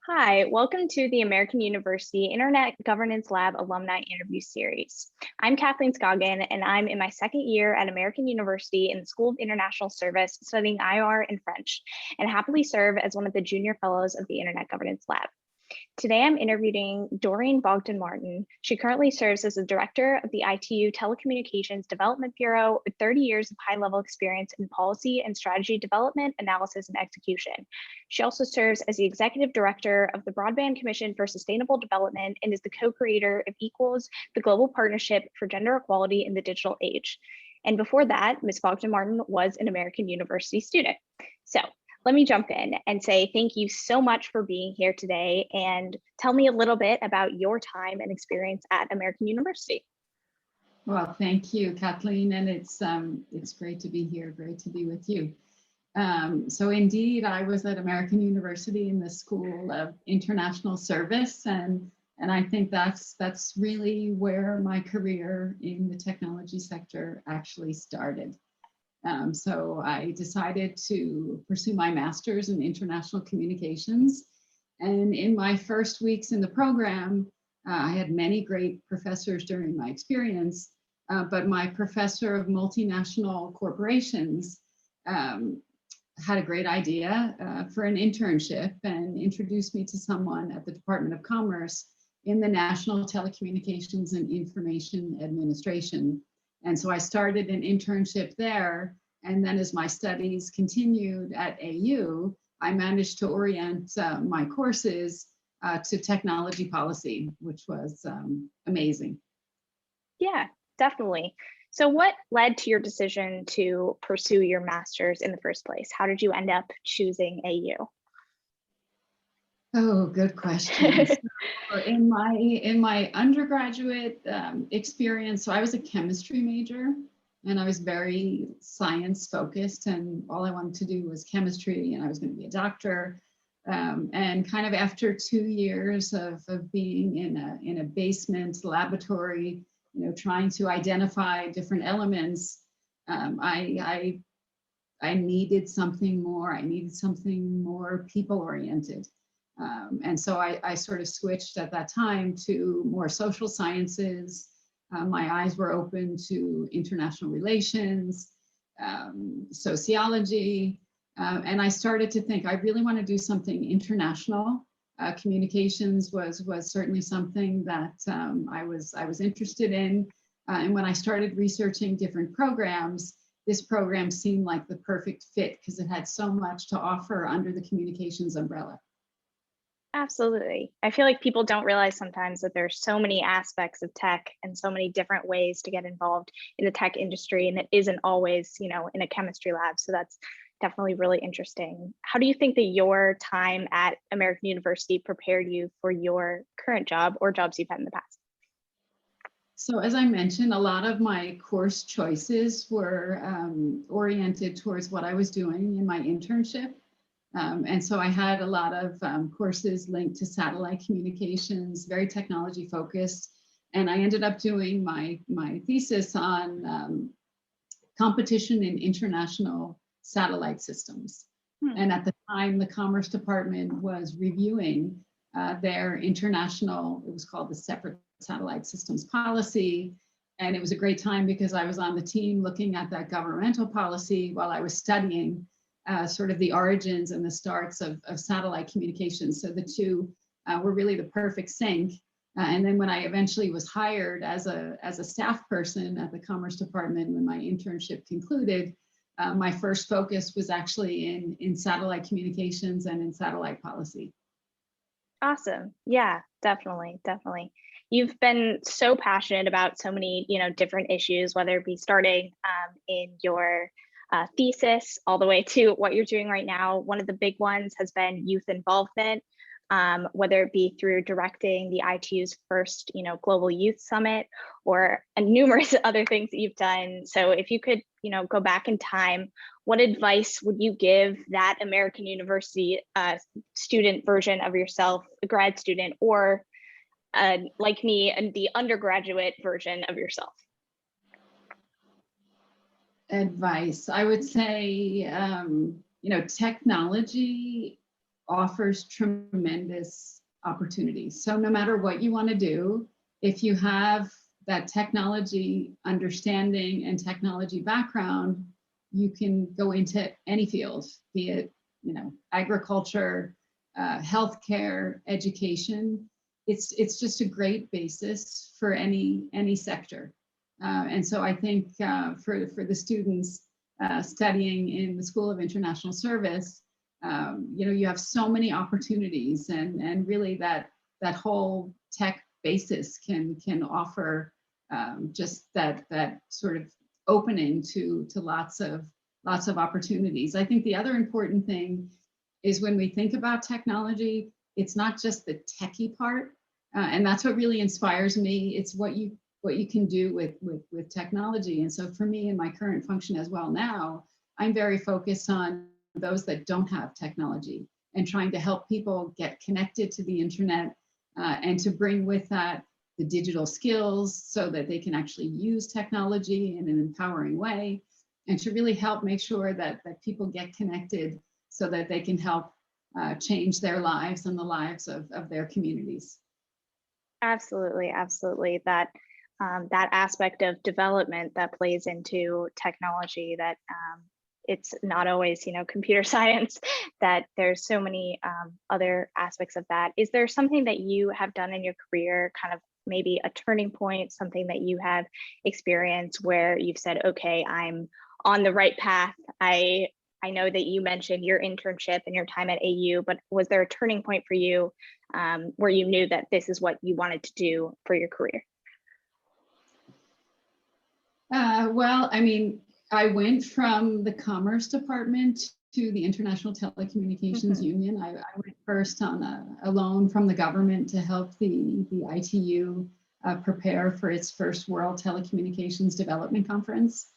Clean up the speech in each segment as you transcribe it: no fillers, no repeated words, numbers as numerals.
Hi, welcome to the American University Internet Governance Lab Alumni Interview Series. I'm Kathleen Scoggin, and I'm in my second year at American University in the School of International Service studying IR and French, and happily serve as one of the junior fellows of the Internet Governance Lab. Today, I'm interviewing Doreen Bogdan-Martin. She currently serves as the director of the ITU Telecommunications Development Bureau with 30 years of high-level experience in policy and strategy development, analysis, and execution. She also serves as the executive director of the Broadband Commission for Sustainable Development and is the co-creator of Equals, the Global Partnership for Gender Equality in the Digital Age. And before that, Ms. Bogdan-Martin was an American University student. So let me jump in and say thank you so much for being here today and tell me a little bit about your time and experience at American University. Well, thank you, Kathleen, and it's great to be here, great to be with you. So indeed, I was at American University in the School of International Service, and I think that's really where my career in the technology sector actually started. So I decided to pursue my master's in international communications. And in my first weeks in the program, I had many great professors during my experience, but my professor of multinational corporations had a great idea for an internship and introduced me to someone at the Department of Commerce in the National Telecommunications and Information Administration. And so I started an internship there. And then as my studies continued at AU, I managed to orient my courses to technology policy, which was amazing. Yeah, definitely. So what led to your decision to pursue your master's in the first place? How did you end up choosing AU? Oh, good question. So in my undergraduate experience, so I was a chemistry major and I was very science focused, and all I wanted to do was chemistry, and I was going to be a doctor. And kind of after 2 years of being in a basement laboratory, trying to identify different elements, I needed something more. I needed something more people oriented. And so I sort of switched at that time to more social sciences. My eyes were open to international relations, sociology, and I started to think I really want to do something international. Communications was certainly something that I was interested in. And when I started researching different programs, this program seemed like the perfect fit because it had so much to offer under the communications umbrella. Absolutely. I feel like people don't realize sometimes that there's so many aspects of tech and so many different ways to get involved in the tech industry, and it isn't always, in a chemistry lab. So that's definitely really interesting. How do you think that your time at American University prepared you for your current job or jobs you've had in the past? So as I mentioned, a lot of my course choices were oriented towards what I was doing in my internship. And so I had a lot of courses linked to satellite communications, very technology focused. And I ended up doing my thesis on competition in international satellite systems. And at the time, the Commerce Department was reviewing their international, it was called the Separate Satellite Systems Policy. And it was a great time because I was on the team looking at that governmental policy while I was studying sort of the origins and the starts of satellite communications. So the two were really the perfect sync. And then when I eventually was hired as a staff person at the Commerce Department, when my internship concluded, my first focus was actually in satellite communications and in satellite policy. Awesome. Yeah, definitely. You've been so passionate about so many, different issues, whether it be starting in your thesis all the way to what you're doing right now. One of the big ones has been youth involvement, whether it be through directing the ITU's first, Global Youth Summit or numerous other things that you've done. So if you could, go back in time, what advice would you give that American University student version of yourself, a grad student, or like me, and the undergraduate version of yourself? Advice, I would say, technology offers tremendous opportunities. So no matter what you want to do, if you have that technology understanding and technology background, you can go into any field, be it, you know, agriculture, healthcare, education. It's just a great basis for any sector. And so I think for the students studying in the School of International Service, you know, you have so many opportunities, and really that whole tech basis can offer just that sort of opening to lots of opportunities. I think the other important thing is when we think about technology, it's not just the techie part, and that's what really inspires me. It's what you can do with technology. And so for me in my current function as well now, I'm very focused on those that don't have technology and trying to help people get connected to the internet and to bring with that the digital skills so that they can actually use technology in an empowering way, and to really help make sure that people get connected so that they can help change their lives and the lives of their communities. Absolutely, absolutely. That aspect of development that plays into technology, that it's not always, you know, computer science, that there's so many other aspects of that. Is there something that you have done in your career, kind of maybe a turning point, something that you have experienced where you've said, okay, I'm on the right path? I know that you mentioned your internship and your time at AU, but was there a turning point for you where you knew that this is what you wanted to do for your career? Well, I mean, I went from the Commerce Department to the International Telecommunications Union. I went first on a loan from the government to help the ITU prepare for its first World Telecommunications Development Conference.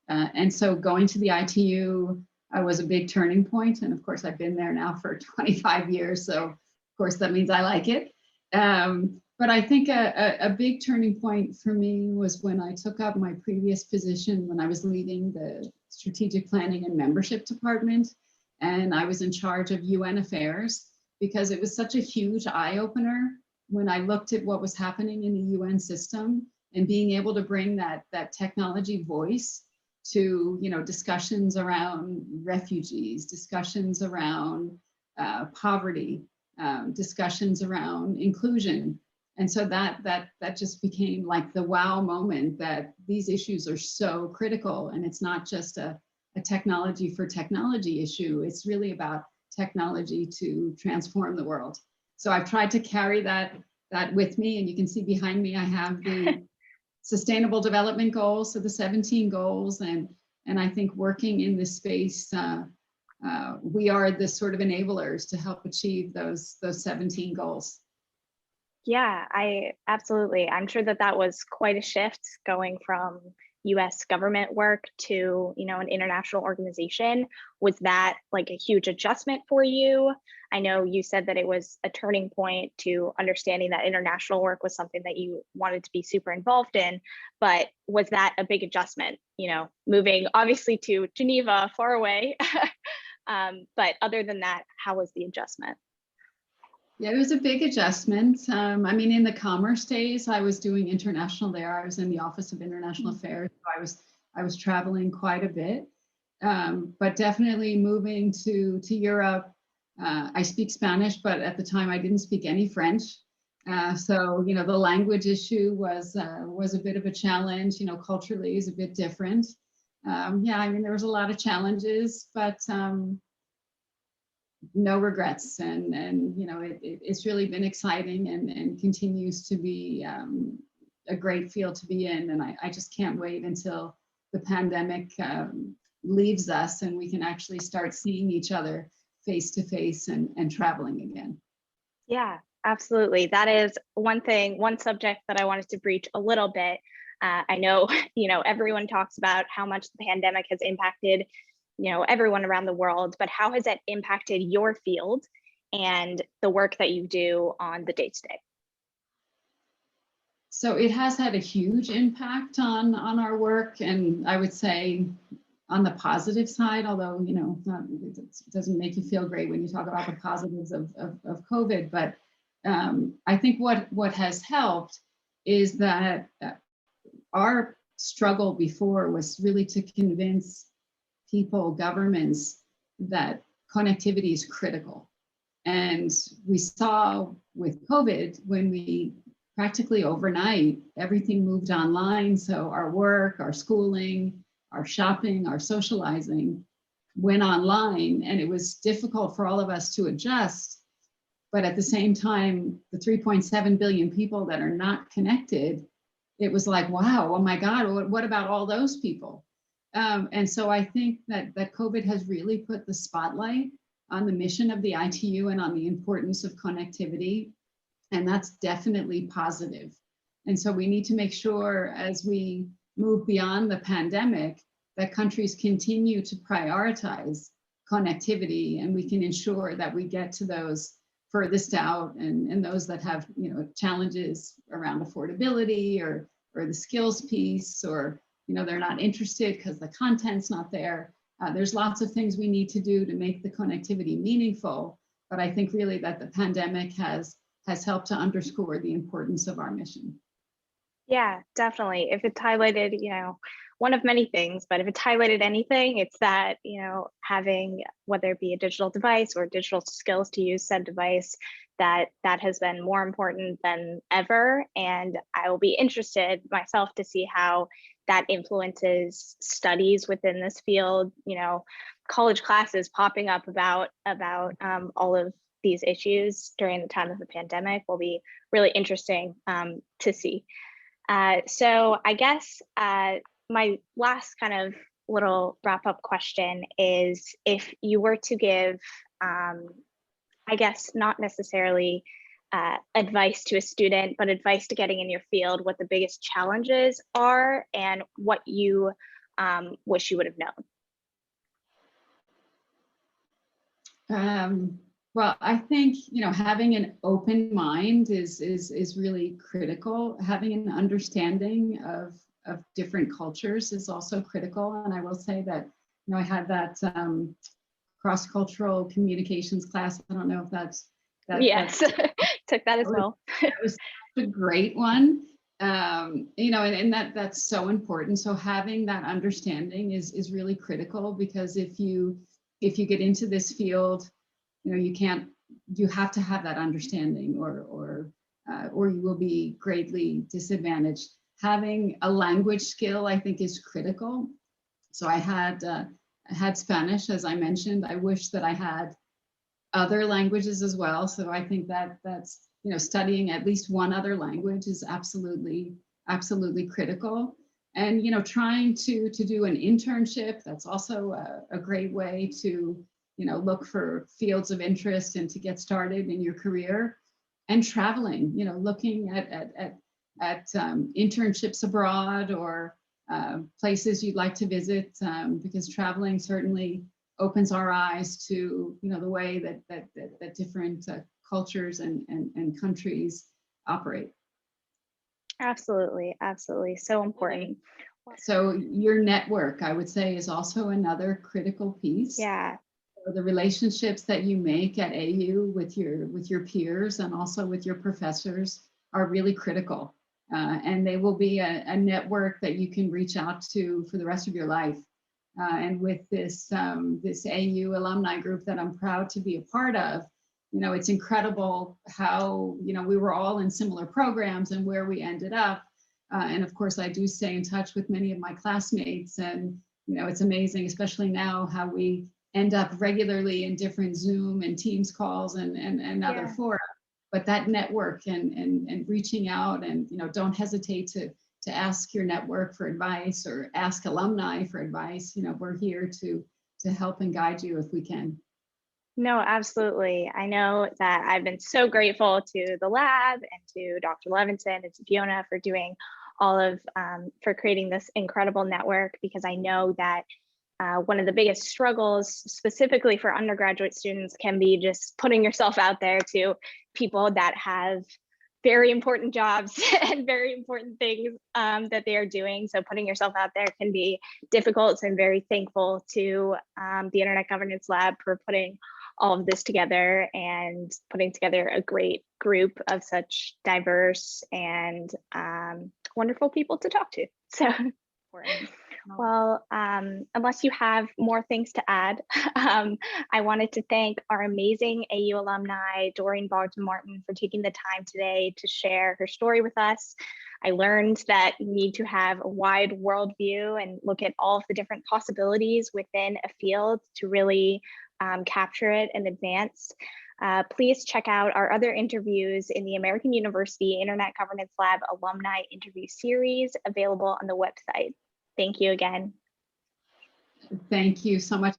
And so going to the ITU was a big turning point. And of course, I've been there now for 25 years. So of course, that means I like it. But I think a big turning point for me was when I took up my previous position when I was leading the Strategic Planning and Membership Department, and I was in charge of UN affairs, because it was such a huge eye-opener when I looked at what was happening in the UN system, and being able to bring that technology voice to, you know, discussions around refugees, discussions around poverty, discussions around inclusion. And so that just became like the wow moment, that these issues are so critical, and it's not just a technology for technology issue. It's really about technology to transform the world. So I've tried to carry that with me, and you can see behind me I have the Sustainable Development Goals, so the 17 goals, and I think working in this space, we are the sort of enablers to help achieve those 17 goals. Yeah, absolutely. I'm sure that was quite a shift, going from US government work to, you know, an international organization. Was that like a huge adjustment for you? I know you said that it was a turning point to understanding that international work was something that you wanted to be super involved in, but was that a big adjustment, you know, moving obviously to Geneva, far away? But other than that, how was the adjustment? Yeah, it was a big adjustment. I mean, in the commerce days, I was doing international there. I was in the Office of International Affairs. So I was traveling quite a bit, but definitely moving to Europe. I speak Spanish, but at the time I didn't speak any French. So, you know, the language issue was a bit of a challenge. You know, culturally is a bit different. Yeah, I mean, there was a lot of challenges, but no regrets, and you know, it's really been exciting and continues to be a great field to be in, and I just can't wait until the pandemic leaves us and we can actually start seeing each other face to face and traveling again. Yeah, absolutely. That is one subject that I wanted to breach a little bit. I know, you know, everyone talks about how much the pandemic has impacted, you know, everyone around the world, but how has that impacted your field and the work that you do on the day-to-day? So it has had a huge impact on our work, and I would say on the positive side, although, you know, it doesn't make you feel great when you talk about the positives of COVID, but I think what has helped is that our struggle before was really to convince people, governments, that connectivity is critical. And we saw with COVID, when we practically overnight, everything moved online. So our work, our schooling, our shopping, our socializing went online, and it was difficult for all of us to adjust. But at the same time, the 3.7 billion people that are not connected, it was like, wow, oh my God, what about all those people? And so I think that COVID has really put the spotlight on the mission of the ITU and on the importance of connectivity. And that's definitely positive. And so we need to make sure, as we move beyond the pandemic, that countries continue to prioritize connectivity, and we can ensure that we get to those furthest out and those that have, you know, challenges around affordability or the skills piece, or, you know, they're not interested because the content's not there. There's lots of things we need to do to make the connectivity meaningful, but I think really that the pandemic has helped to underscore the importance of our mission. Yeah, definitely. If it's highlighted, you know, one of many things, but if it's highlighted anything, it's that, you know, having, whether it be a digital device or digital skills to use said device, that has been more important than ever. And I will be interested myself to see how that influences studies within this field, you know, college classes popping up about all of these issues during the time of the pandemic will be really interesting to see. So I guess my last kind of little wrap up question is, if you were to give, I guess not necessarily advice to a student, but advice to getting in your field, what the biggest challenges are and what you wish you would have known. Well, I think, you know, having an open mind is really critical. Having an understanding of different cultures is also critical. And I will say that, you know, I had that cross-cultural communications class. I don't know if that's yes, took that as well. It was a great one. You know, and that's so important. So having that understanding is really critical, because if you get into this field, you know, you have to have that understanding, or you will be greatly disadvantaged. Having a language skill, I think, is critical. So I had Spanish, as I mentioned. I wish that I had other languages as well. So I think that's, you know, studying at least one other language is absolutely critical. And, you know, trying to do an internship, that's also a great way to, you know, look for fields of interest and to get started in your career. And traveling, you know, looking at internships abroad, or places you'd like to visit, because traveling certainly opens our eyes to, you know, the way that different cultures and countries operate. Absolutely, so important. So your network, I would say, is also another critical piece. Yeah. The relationships that you make at AU with your peers and also with your professors are really critical, and they will be a network that you can reach out to for the rest of your life. And with this AU alumni group that I'm proud to be a part of, you know, it's incredible how, you know, we were all in similar programs and where we ended up. And of course, I do stay in touch with many of my classmates, and, you know, it's amazing, especially now, how we end up regularly in different Zoom and Teams calls and other fora. But that network and reaching out, and, you know, don't hesitate to ask your network for advice, or ask alumni for advice. You know, we're here to help and guide you if we can. No, absolutely. I know that I've been so grateful to the lab and to Dr. Levinson and to Fiona for doing all of, for creating this incredible network, because I know that one of the biggest struggles, specifically for undergraduate students, can be just putting yourself out there to people that have very important jobs and very important things that they are doing. So putting yourself out there can be difficult. So I'm very thankful to the Internet Governance Lab for putting all of this together and putting together a great group of such diverse and wonderful people to talk to. So, well, unless you have more things to add, I wanted to thank our amazing AU alumni, Doreen Bogdan-Martin, for taking the time today to share her story with us. I learned that you need to have a wide worldview and look at all of the different possibilities within a field to really capture it and advance. Please check out our other interviews in the American University Internet Governance Lab Alumni Interview Series available on the website. Thank you again. Thank you so much.